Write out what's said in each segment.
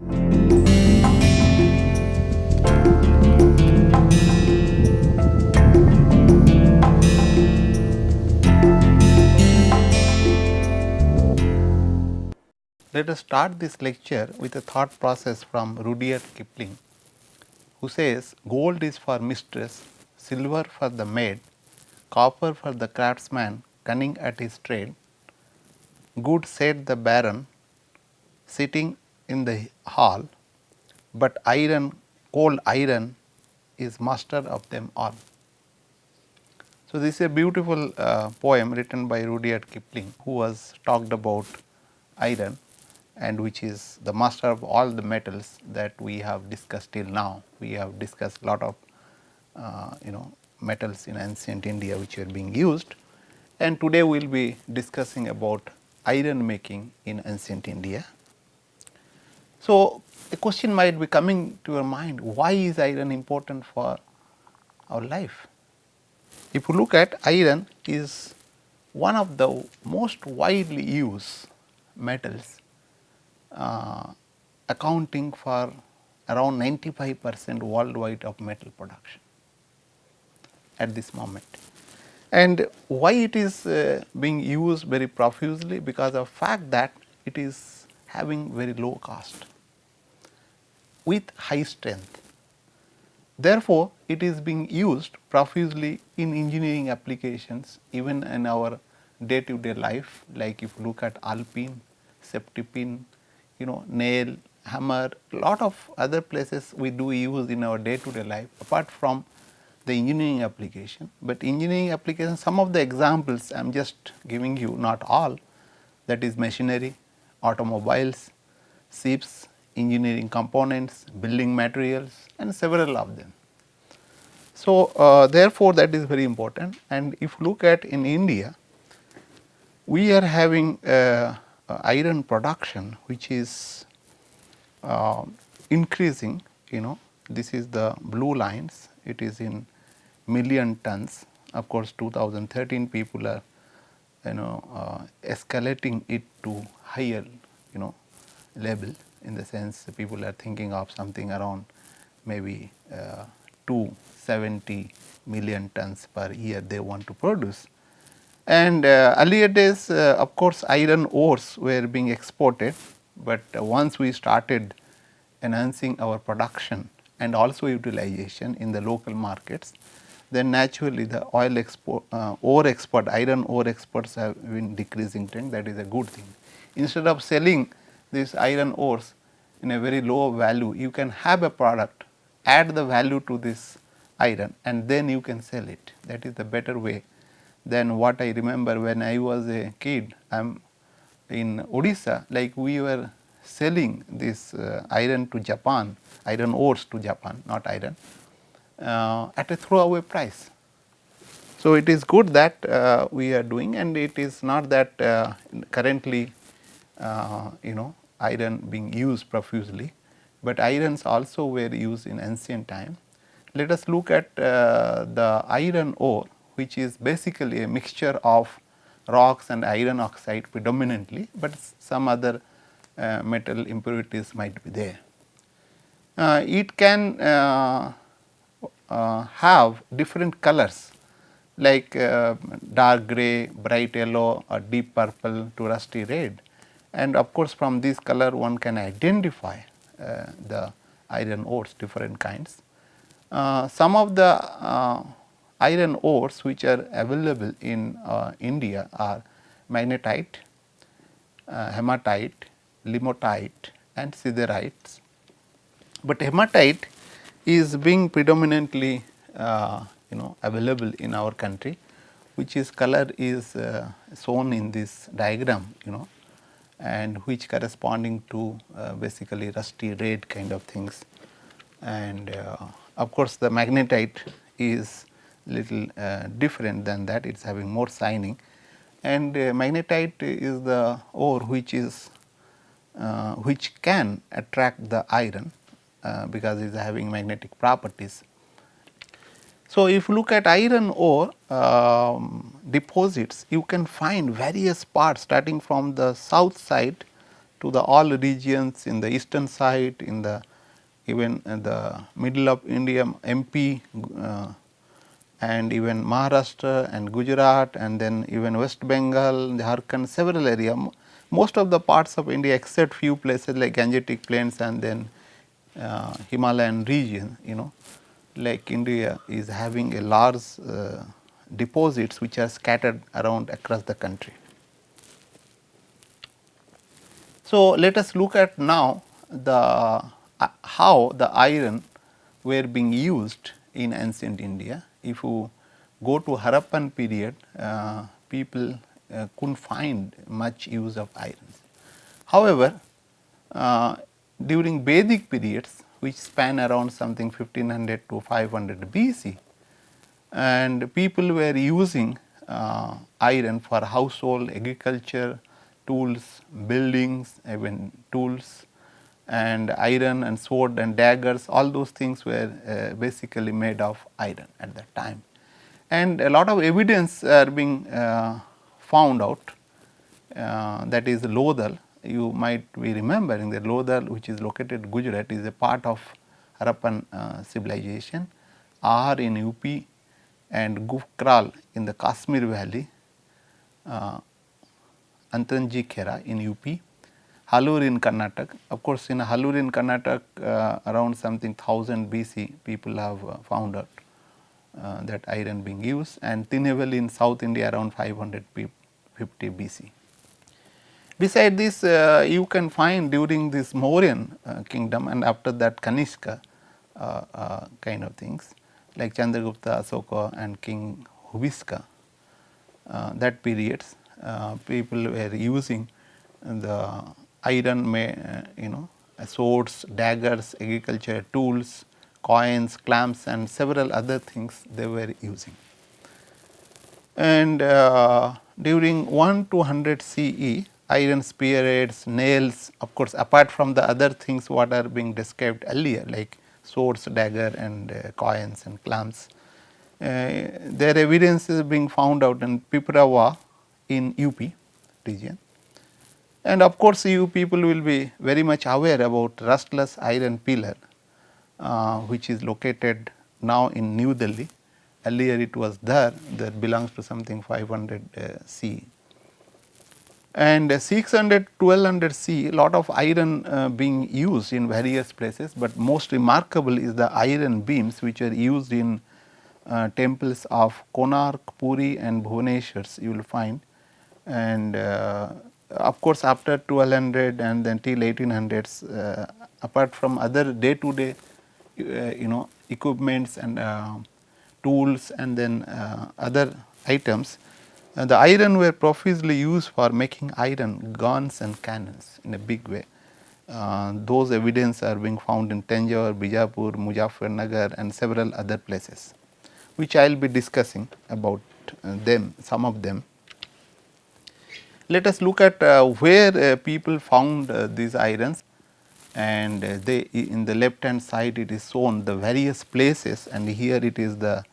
Let us start this lecture with a thought process from Rudyard Kipling, who says, "Gold is for mistress, silver for the maid, copper for the craftsman cunning at his trade. Good said the baron sitting in the hall, but iron, cold iron, is master of them all." So, this is a beautiful poem written by Rudyard Kipling, who was talked about iron, and which is the master of all the metals that we have discussed till now. We have discussed a lot of metals in ancient India which were being used, and today we will be discussing about iron making in ancient India. So, a question might be coming to your mind, why is iron important for our life? If you look at, iron is one of the most widely used metals, accounting for around 95% worldwide of metal production at this moment. And why it is being used very profusely? Because of fact that it is having very low cost with high strength. Therefore, it is being used profusely in engineering applications, even in our day to day life, like if you look at alpine, safety pin, nail, hammer, lot of other places we do use in our day to day life apart from the engineering application. But engineering application, some of the examples I am just giving you, not all, that is machinery, automobiles, ships, engineering components, building materials, and several of them. So, therefore, that is very important. And if you look at in India, we are having iron production which is increasing. This is the blue lines, it is in million tons. Of course, 2013 people are escalating it to higher level, in the sense people are thinking of something around maybe 270 million tons per year they want to produce. And earlier days, of course, iron ores were being exported, but once we started enhancing our production and also utilization in the local markets, then naturally the oil export, ore export, iron ore exports have been decreasing trend. That is a good thing. Instead of selling these iron ores in a very low value, you can have a product, add the value to this iron, and then you can sell it. That is the better way than what I remember when I was a kid. I am in Odisha, like we were selling this iron to Japan, iron ores to Japan, not iron, at a throwaway price. So, it is good that we are doing, and it is not that currently iron being used profusely, but irons also were used in ancient time. Let us look at the iron ore, which is basically a mixture of rocks and iron oxide predominantly, but some other metal impurities might be there. It can have different colors, like dark gray, bright yellow, or deep purple to rusty red, and of course, from this color one can identify the iron ores, different kinds. Some of the iron ores which are available in India are magnetite, hematite, limonite, and siderites. But hematite is being predominantly available in our country, which is color is shown in this diagram, and which corresponding to basically rusty red kind of things. And of course, the magnetite is little different than that, it is having more shining, and magnetite is the ore which is which can attract the iron because it is having magnetic properties. So, if you look at iron ore deposits, you can find various parts starting from the south side to the all regions in the eastern side, in the even the middle of India, MP, and even Maharashtra and Gujarat, and then even West Bengal, Jharkhand, several area. Most of the parts of India except few places like Gangetic Plains and then Himalayan region, like India is having a large deposits which are scattered around across the country. So, let us look at now the how the iron were being used in ancient India. If you go to Harappan period, people couldn't find much use of iron. However, during Vedic periods which span around something 1500 to 500 BC, and people were using iron for household, agriculture, tools, buildings, even tools, and iron and sword and daggers, all those things were basically made of iron at that time. And a lot of evidence are being found out, that is Lodhal. You might be remembering that Lodhal, which is located in Gujarat, is a part of Harappan civilization. Ahar in UP and Gufkral in the Kashmir valley, Antanji Khera in UP, Halur in Karnataka. Of course, in Halur in Karnataka, around something 1000 BC, people have found out that iron being used, and Tinnevelly in South India around 550 BC. Beside this, you can find during this Mauryan kingdom and after that Kanishka kind of things like Chandragupta, Asoka and King Hubisca, that periods people were using the iron, swords, daggers, agriculture tools, coins, clamps and several other things they were using. And during 1 to 100 CE, iron spearheads, nails, of course, apart from the other things what are being described earlier like swords, dagger and coins and clamps, their evidence is being found out in Piprawa in UP region. And of course, you people will be very much aware about Restless iron pillar, which is located now in New Delhi. Earlier it was there, that belongs to something 500 CE. And 600, 1200 CE, lot of iron being used in various places, but most remarkable is the iron beams which are used in temples of Konark, Puri and Bhubaneswar, you will find. And of course, after 1200 and then till 1800s, apart from other day to day equipments and tools and then other items, the iron were profusely used for making iron guns and cannons in a big way. Those evidence are being found in Tanjore, Bijapur, Muzaffarnagar and several other places, which I will be discussing about them, some of them. Let us look at where people found these irons, and they in the left hand side it is shown the various places, and here it is the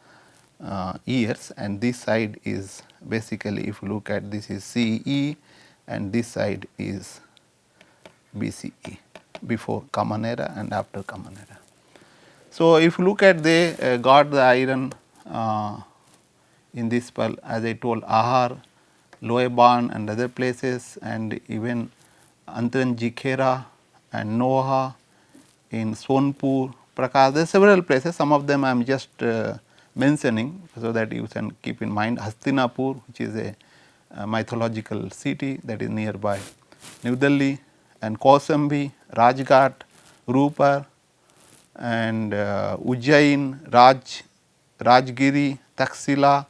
years, and this side is basically, if you look at, this is CE and this side is BCE, before Common Era and after Common Era. So, if you look at, they got the iron in this, as I told, Ahar, Loeban and other places, and even Antanji Khera and Noha in Sonpur, Prakash. There are several places, some of them I am just mentioning so that you can keep in mind. Hastinapur, which is a mythological city that is nearby New Delhi, and Kausambi, Rajghat, Rupar and Ujjain, Rajgiri, Taxila,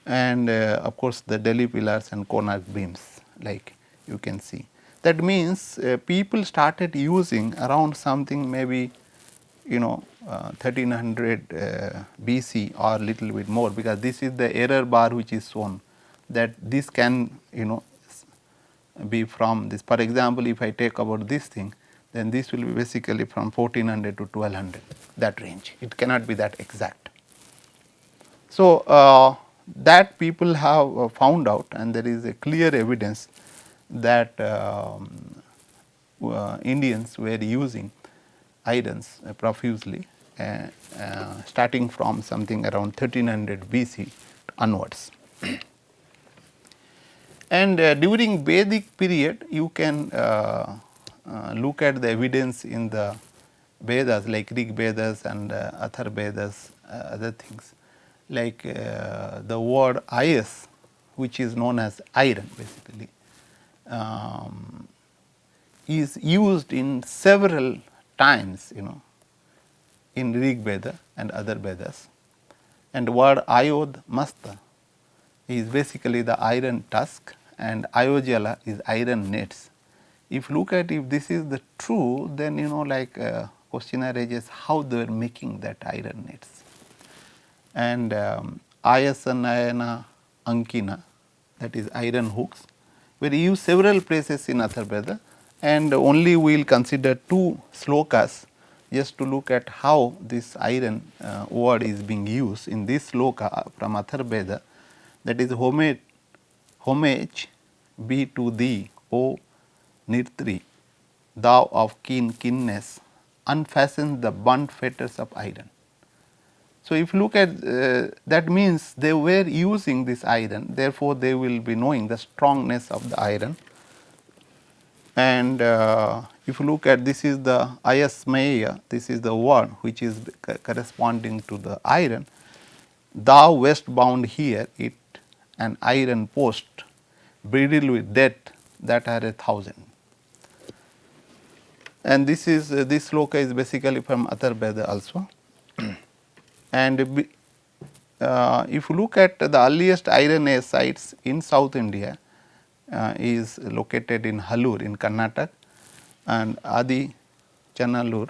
and of course, the Delhi pillars and Konark beams, like you can see. That means people started using around something maybe 1300 BC or little bit more, because this is the error bar which is shown, that this can be from this. For example, if I take about this thing, then this will be basically from 1400 to 1200, that range. It cannot be that exact. So, that people have found out, and there is a clear evidence that Indians were using irons profusely, starting from something around 1300 BC onwards. And during Vedic period, you can look at the evidence in the Vedas like Rig Vedas and Athar Vedas, other things like the word ayas, which is known as iron basically, is used in several times, in Rig Veda and other Vedas. And word ayod masta is basically the iron tusk, and ayojala is iron nets. If you look at if this is the true, then like question arises how they are making that iron nets. And ayasanayana ankina, that is iron hooks, were used several places in Atharvaveda, and only we will consider two slokas just to look at how this iron word is being used in this sloka from Atharvaveda, that is homage be to thee, O Nirtri, thou of keen keenness, unfasten the blunt fetters of iron. So, if you look at that means they were using this iron, therefore, they will be knowing the strongness of the iron. And if you look at this is the ayasmeya, this is the word which is corresponding to the iron. Thou wast bound here it an iron post, bridled with death that are 1,000. And this is this sloka is basically from Atharvaveda also. And if you look at the earliest iron age sites in South India, is located in Halur in Karnataka and Adi Chanalur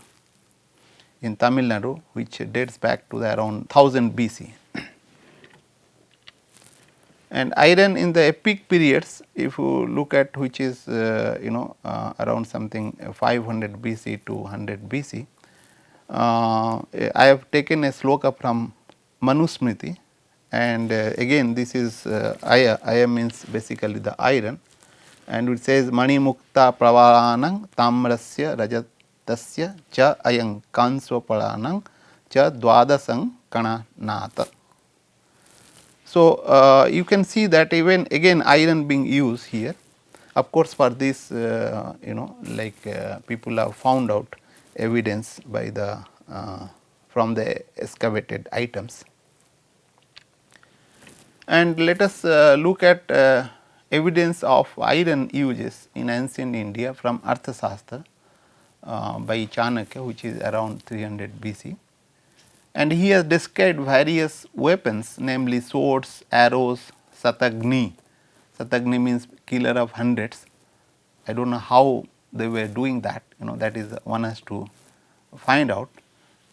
in Tamil Nadu, which dates back to the around 1000 BC. And iron in the epic periods, if you look at which is around something 500 BC to 100 BC, I have taken a sloka from Manusmriti, and again this is aya means basically the iron, and it says Mani Mukta Pravalanang Tamrasya Rajatasya Cha Ayang Kanswapalanang Cha Dwadasang Kananata. So, you can see that even again iron being used here. Of course, for this people have found out evidence by the from the excavated items. And let us look at evidence of iron uses in ancient India from Arthashastra by Chanakya, which is around 300 BC. And he has described various weapons, namely swords, arrows, satagni. Satagni means killer of hundreds. I do not know how they were doing that, that is one has to find out.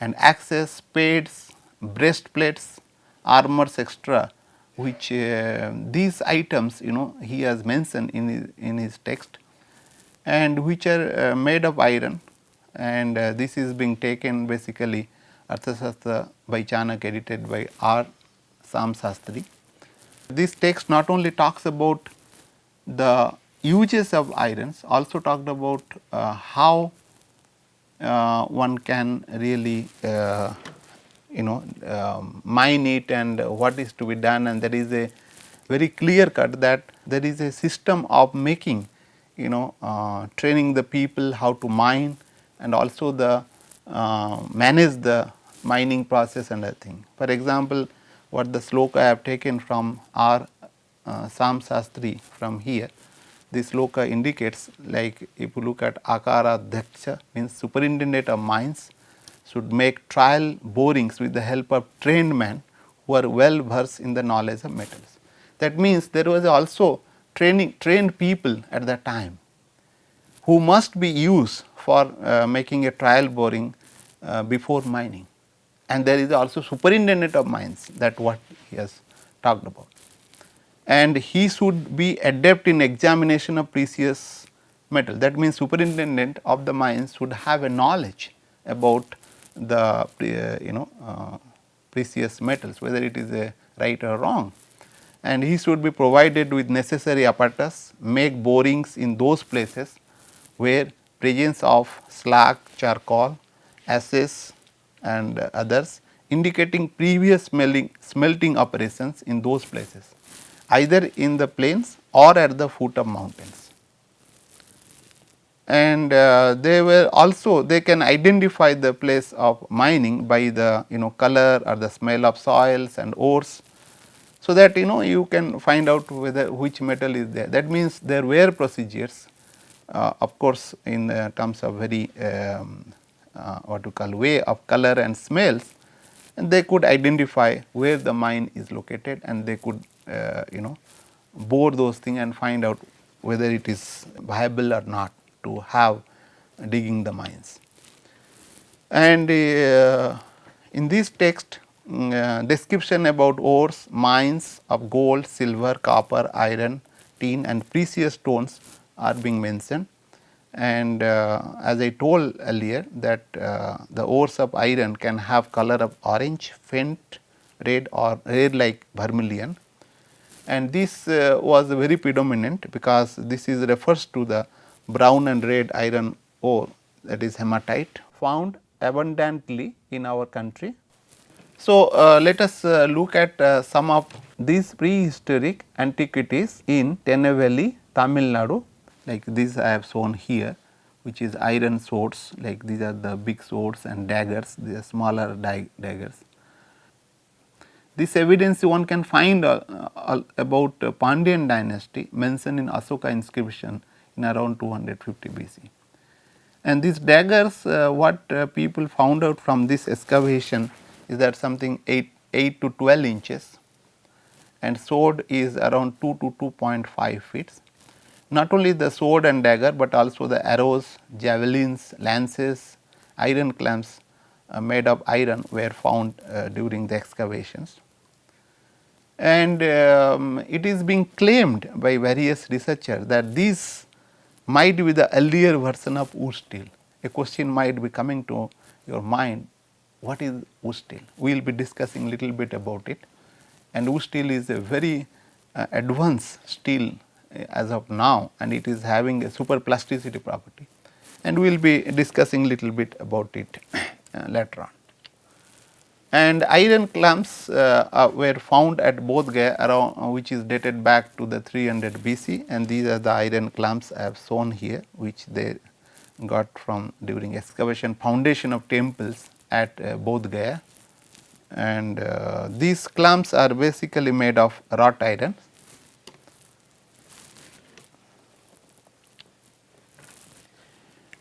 And axes, spades, breastplates, armors, etc., which these items he has mentioned in his text, and which are made of iron, and this is being taken basically Arthashastra by Chanakya, edited by R. Samsastri. This text not only talks about the uses of irons, also talked about how one can really mine it and what is to be done, and there is a very clear cut that there is a system of making, training the people how to mine, and also the manage the mining process and other thing. For example, what the sloka I have taken from R. Samsastri from here, this sloka indicates, like if you look at Akara Dhaksha means superintendent of mines should make trial borings with the help of trained men who are well versed in the knowledge of metals. That means there was also trained people at that time who must be used for making a trial boring before mining, and there is also superintendent of mines, that what he has talked about, and he should be adept in examination of precious metal. That means superintendent of the mines should have a knowledge about the precious metals, whether it is a right or wrong, and he should be provided with necessary apparatus, make borings in those places where presence of slag, charcoal, ashes and others, indicating previous smelting operations in those places, either in the plains or at the foot of mountains. And they were also, they can identify the place of mining by the color or the smell of soils and ores. So, that you can find out whether which metal is there. That means there were procedures, of course, in terms of very what you call way of color and smells, and they could identify where the mine is located, and they could bore those things and find out whether it is viable or not to have digging the mines. And in this text, description about ores, mines of gold, silver, copper, iron, tin and precious stones are being mentioned. And as I told earlier that the ores of iron can have color of orange, faint red or red like vermilion, and this was very predominant because this is refers to the brown and red iron ore, that is hematite, found abundantly in our country. So, let us look at some of these prehistoric antiquities in Tenne Valley, Tamil Nadu, like these I have shown here, which is iron swords, like these are the big swords, and daggers, these are smaller daggers. This evidence one can find about Pandyan dynasty mentioned in Asoka inscription in around 250 BC. And these daggers, what people found out from this excavation is that something 8 to 12 inches, and sword is around 2 to 2.5 feet. Not only the sword and dagger, but also the arrows, javelins, lances, iron clamps made of iron were found during the excavations. And it is being claimed by various researchers that these might be the earlier version of wood steel. A question might be coming to your mind, what is wood steel? We will be discussing little bit about it, and wood steel is a very advanced steel as of now, and it is having a super plasticity property, and we will be discussing little bit about it later on. And iron clamps were found at Bodh Gaya around which is dated back to the 300 BC, and these are the iron clamps I have shown here, which they got from during excavation foundation of temples at Bodh Gaya. And these clamps are basically made of wrought iron.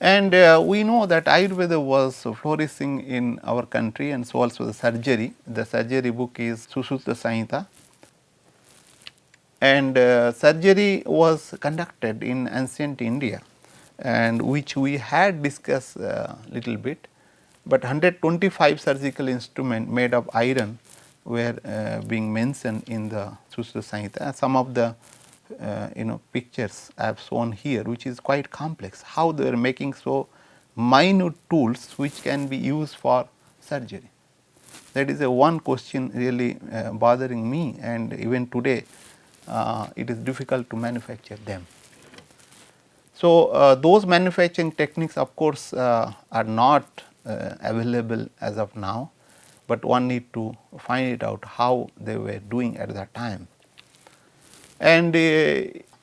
And we know that Ayurveda was flourishing in our country, and so also the surgery. The surgery book is Sushruta Samhita, and surgery was conducted in ancient India, and which we had discussed little bit, but 125 surgical instruments made of iron were being mentioned in the Sushruta Samhita. Some of the pictures I have shown here, which is quite complex, how they are making so minute tools which can be used for surgery. That is a one question really bothering me, and even today it is difficult to manufacture them. So, those manufacturing techniques of course are not available as of now, but one need to find it out how they were doing at that time. And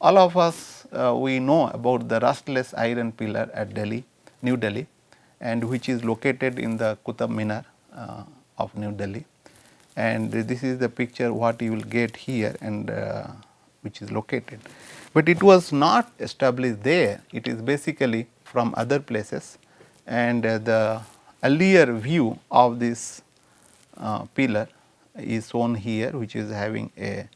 all of us we know about the Restless iron pillar at Delhi, New Delhi, and which is located in the Qutub Minar of New Delhi. And this is the picture what you will get here, and which is located. But it was not established there, it is basically from other places, and the earlier view of this pillar is shown here, which is having a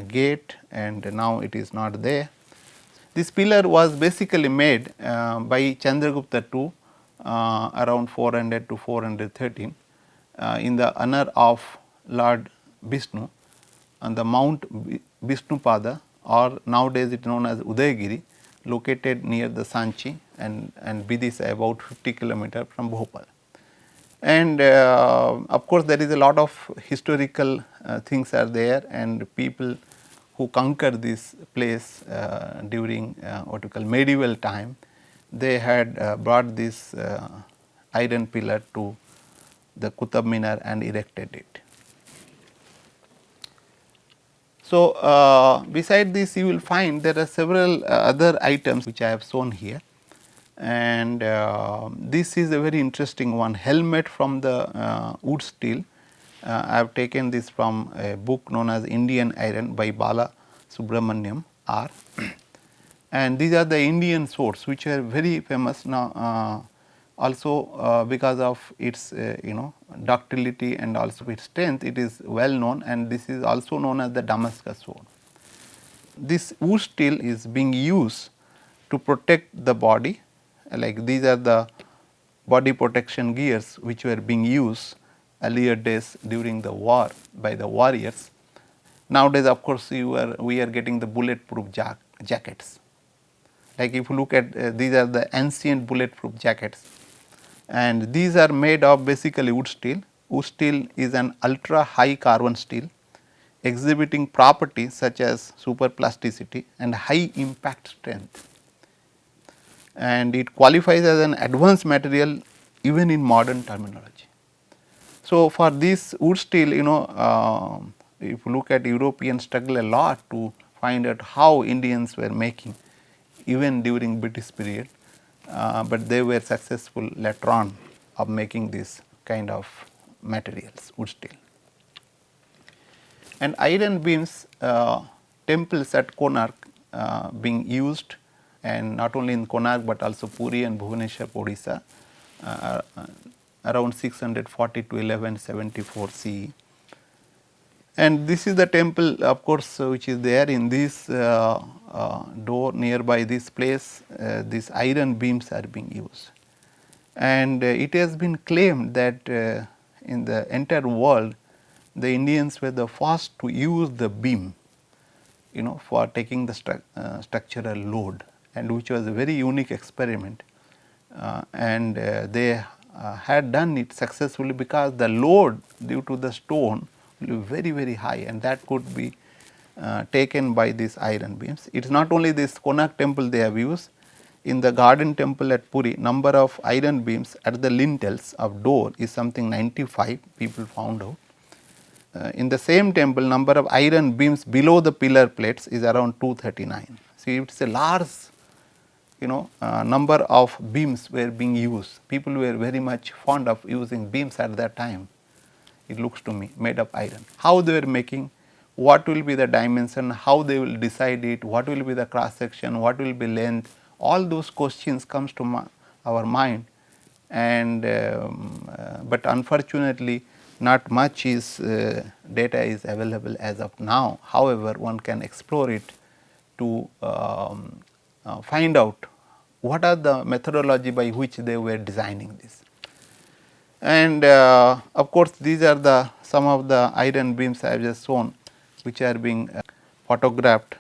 gate, and now it is not there. This pillar was basically made by Chandragupta II around 400 to 413 in the honor of Lord Vishnu on the Mount Vishnupada, or nowadays it is known as Udayagiri, located near the Sanchi and Vidisha, about 50 km from Bhopal. And of course, there is a lot of historical things are there, and people who conquer this place during what you call medieval time, they had brought this iron pillar to the Qutub Minar and erected it. So, beside this you will find there are several other items which I have shown here, and this is a very interesting one, helmet from the wood steel. I have taken this from a book known as Indian Iron by Bala Subramaniam R. And these are the Indian swords which are very famous now, also because of its ductility and also its strength, it is well known, and this is also known as the Damascus sword. This wood steel is being used to protect the body, like these are the body protection gears which were being used earlier days during the war by the warriors. Nowadays, of course, we are getting the bulletproof jackets. Like if you look at these are the ancient bulletproof jackets, and these are made of basically wood steel. Wood steel is an ultra high carbon steel exhibiting properties such as superplasticity and high impact strength, and it qualifies as an advanced material even in modern terminology. So, for this wood steel, if you look at Europeans struggle a lot to find out how Indians were making even during British period, but they were successful later on of making this kind of materials, wood steel. And iron beams, temples at Konark being used, and not only in Konark but also Puri and Bhubaneswar, Odisha, around 640 to 1174 CE. And this is the temple, of course, which is there in this door nearby this place. These iron beams are being used, and it has been claimed that in the entire world, the Indians were the first to use the beam, for taking the structural load, and which was a very unique experiment, and they had done it successfully because the load due to the stone will be very, very high, and that could be taken by these iron beams. It is not only this Konark temple they have used. In the garden temple at Puri, number of iron beams at the lintels of door is something 95 people found out. In the same temple, number of iron beams below the pillar plates is around 239. See, it is a large number of beams were being used. People were very much fond of using beams at that time, it looks to me, made of iron. How they were making, what will be the dimension, how they will decide it, what will be the cross section, what will be length, all those questions comes to our mind, and but unfortunately not much is data is available as of now. However, one can explore it to find out what are the methodology by which they were designing this. And of course, these are the some of the iron beams I have just shown, which are being photographed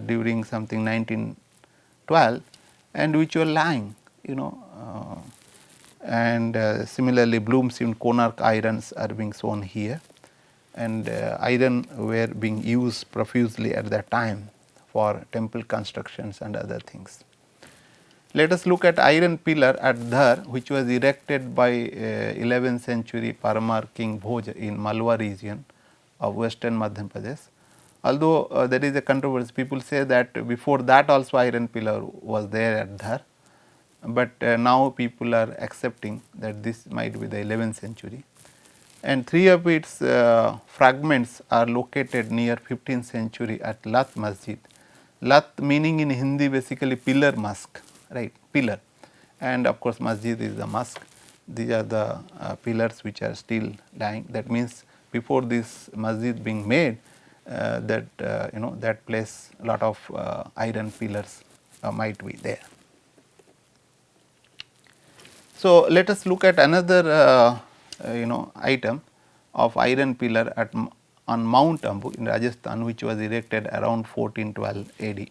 during something 1912, and which were lying, and similarly Bloom's-Hewn Konark irons are being shown here, and iron were being used profusely at that time for temple constructions and other things. Let us look at iron pillar at Dhar, which was erected by 11th century Parmar king Bhoj in Malwa region of western Madhya Pradesh. Although there is a controversy, people say that before that also iron pillar was there at Dhar, but now people are accepting that this might be the 11th century. And three of its fragments are located near 15th century at Lat Masjid. Lat meaning in Hindi basically pillar mosque, right, pillar, and of course masjid is the mosque. These are the pillars which are still lying. That means before this masjid being made, that place a lot of iron pillars might be there. So, let us look at another item of iron pillar on Mount Ambu in Rajasthan, which was erected around 1412 AD,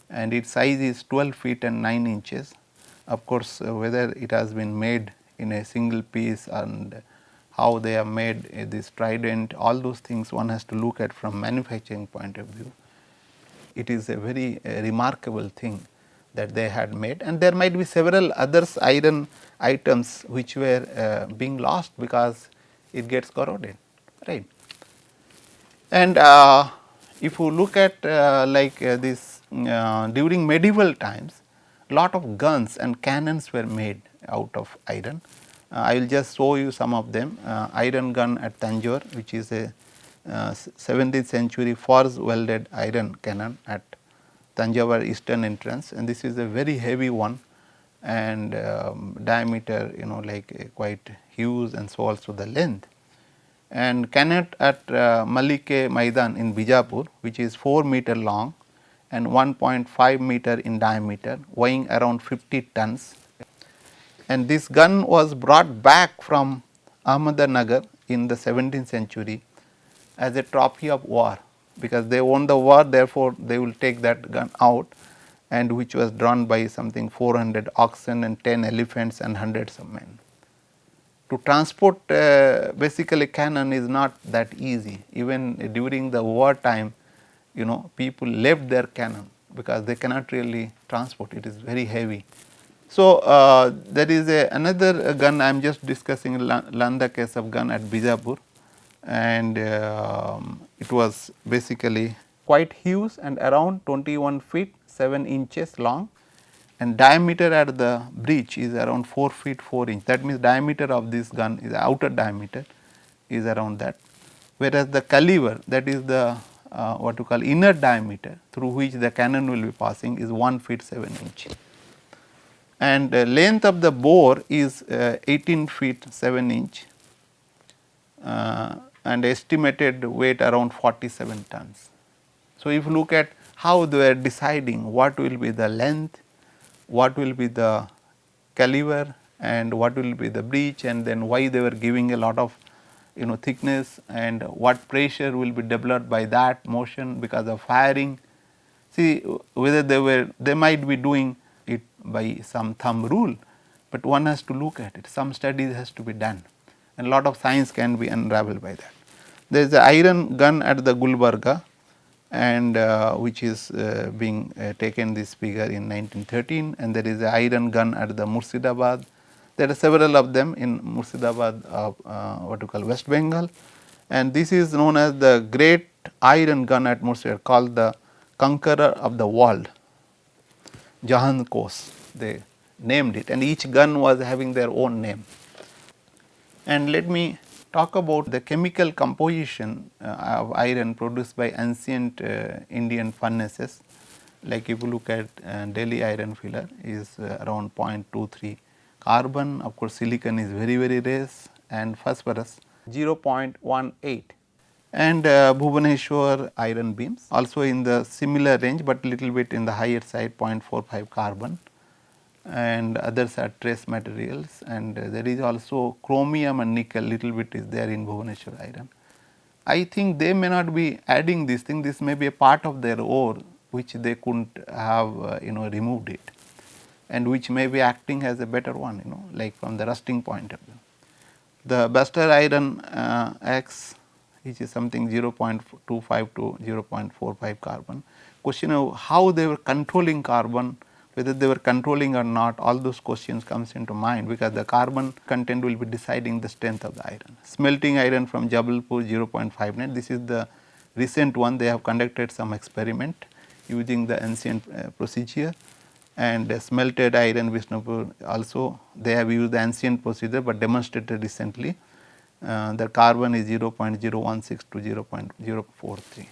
and its size is 12 feet and 9 inches. Of course, whether it has been made in a single piece and how they have made this trident, all those things one has to look at from manufacturing point of view. It is a very remarkable thing, that they had made, and there might be several others iron items which were being lost because it gets corroded, right. And if you look at this during medieval times, lot of guns and cannons were made out of iron. I will just show you some of them. Iron gun at Tanjore, which is a 17th century forge welded iron cannon at Tanjore eastern entrance, and this is a very heavy one, and diameter quite huge, and so also the length. And cannon at Malike Maidan in Bijapur, which is 4 meter long and 1.5 meter in diameter, weighing around 50 tons. And this gun was brought back from Ahmednagar in the 17th century as a trophy of war, because they won the war, therefore, they will take that gun out, and which was drawn by something 400 oxen and 10 elephants and hundreds of men. To transport basically cannon is not that easy. Even during the war time, people left their cannon because they cannot really transport, it is very heavy. So, there is another gun I am just discussing, Landa case of gun at Bijapur, and it was basically quite huge and around 21 feet 7 inches long, and diameter at the breech is around 4 feet 4 inch. That means diameter of this gun is outer diameter is around that, whereas the caliber, that is the what you call inner diameter through which the cannon will be passing, is 1 feet 7 inch, and length of the bore is 18 feet 7 inch, and estimated weight around 47 tons. So, if you look at how they are deciding what will be the length, what will be the caliber, and what will be the breech, and then why they were giving a lot of thickness, and what pressure will be developed by that motion because of firing. See, whether they might be doing it by some thumb rule, but one has to look at it, some studies has to be done, and lot of science can be unraveled by that. There is a iron gun at the Gulbarga, and which is being taken this figure in 1913, and there is a iron gun at the Murshidabad. There are several of them in Murshidabad of what you call West Bengal, and this is known as the great iron gun at Murshidabad, called the conqueror of the world, Jahan Kos, they named it, and each gun was having their own name. And let me talk about the chemical composition of iron produced by ancient Indian furnaces. Like if you look at Delhi iron filler is around 0.23 carbon, of course silicon is very less, and phosphorus 0.18, and Bhubaneswar iron beams also in the similar range, but little bit in the higher side, 0.45 carbon, and others are trace materials, and there is also chromium and nickel, little bit is there in Bhubaneswar iron. I think they may not be adding this thing, this may be a part of their ore which they couldn't have removed it, and which may be acting as a better one, like from the rusting point of view. The Buster iron X, which is something 0.25 to 0.45 carbon. Question of how they were controlling carbon, whether they were controlling or not, all those questions comes into mind, because the carbon content will be deciding the strength of the iron. Smelting iron from Jabalpur 0.59, this is the recent one, they have conducted some experiment using the ancient procedure, and smelted iron Vishnupur also they have used the ancient procedure, but demonstrated recently. The carbon is 0.016 to 0.043.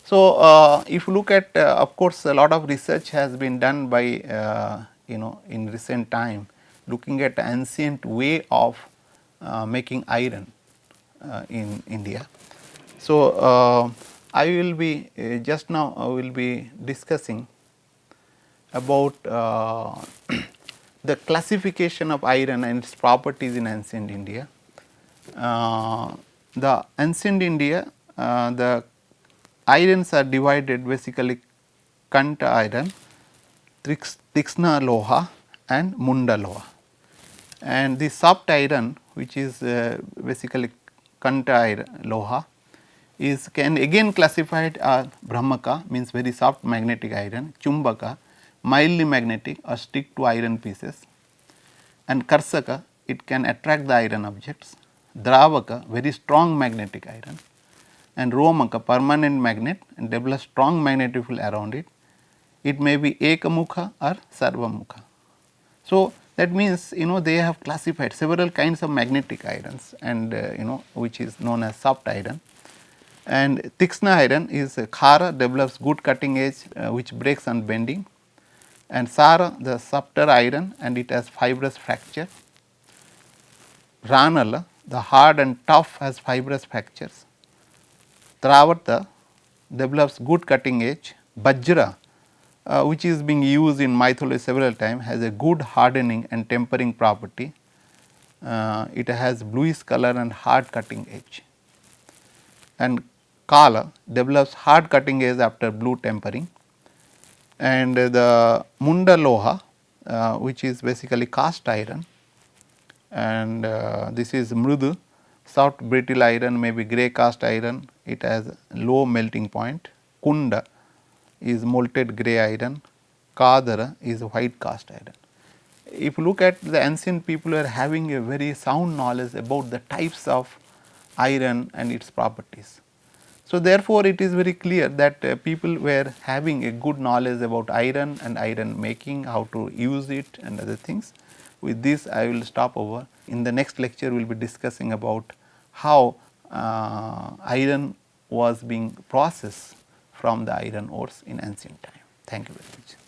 So, if you look at of course, a lot of research has been done by in recent time, looking at ancient way of making iron in India. So, I will be just now I will be discussing about the classification of iron and its properties in ancient India. The ancient India, the irons are divided basically Kanta iron, Tiksna Loha and Munda Loha, and the soft iron, which is basically Kanta iron Loha, is can again classified as Brahmaka, means very soft magnetic iron, Chumbaka mildly magnetic or stick to iron pieces, and Karsaka it can attract the iron objects, Dravaka very strong magnetic iron, and Romaka permanent magnet and develop strong magnetic field around it. It may be Ekamukha or Sarvamukha. So, that means they have classified several kinds of magnetic irons and which is known as soft iron. And Tiksna iron is Khara develops good cutting edge which breaks on bending, and Sara the softer iron and it has fibrous fracture. Ranala the hard and tough has fibrous fractures. Travarta develops good cutting edge. Bajra which is being used in mythology several times has a good hardening and tempering property. It has bluish color and hard cutting edge. And Kala develops hard cutting edge after blue tempering. And the Munda Loha which is basically cast iron, and this is Mrudu soft brittle iron, may be grey cast iron, it has low melting point. Kunda is molted grey iron, Kadara is white cast iron. If you look at the ancient people are having a very sound knowledge about the types of iron and its properties. So, therefore, it is very clear that people were having a good knowledge about iron and iron making, how to use it and other things. With this I will stop over. In the next lecture we will be discussing about how iron was being processed from the iron ores in ancient time. Thank you very much.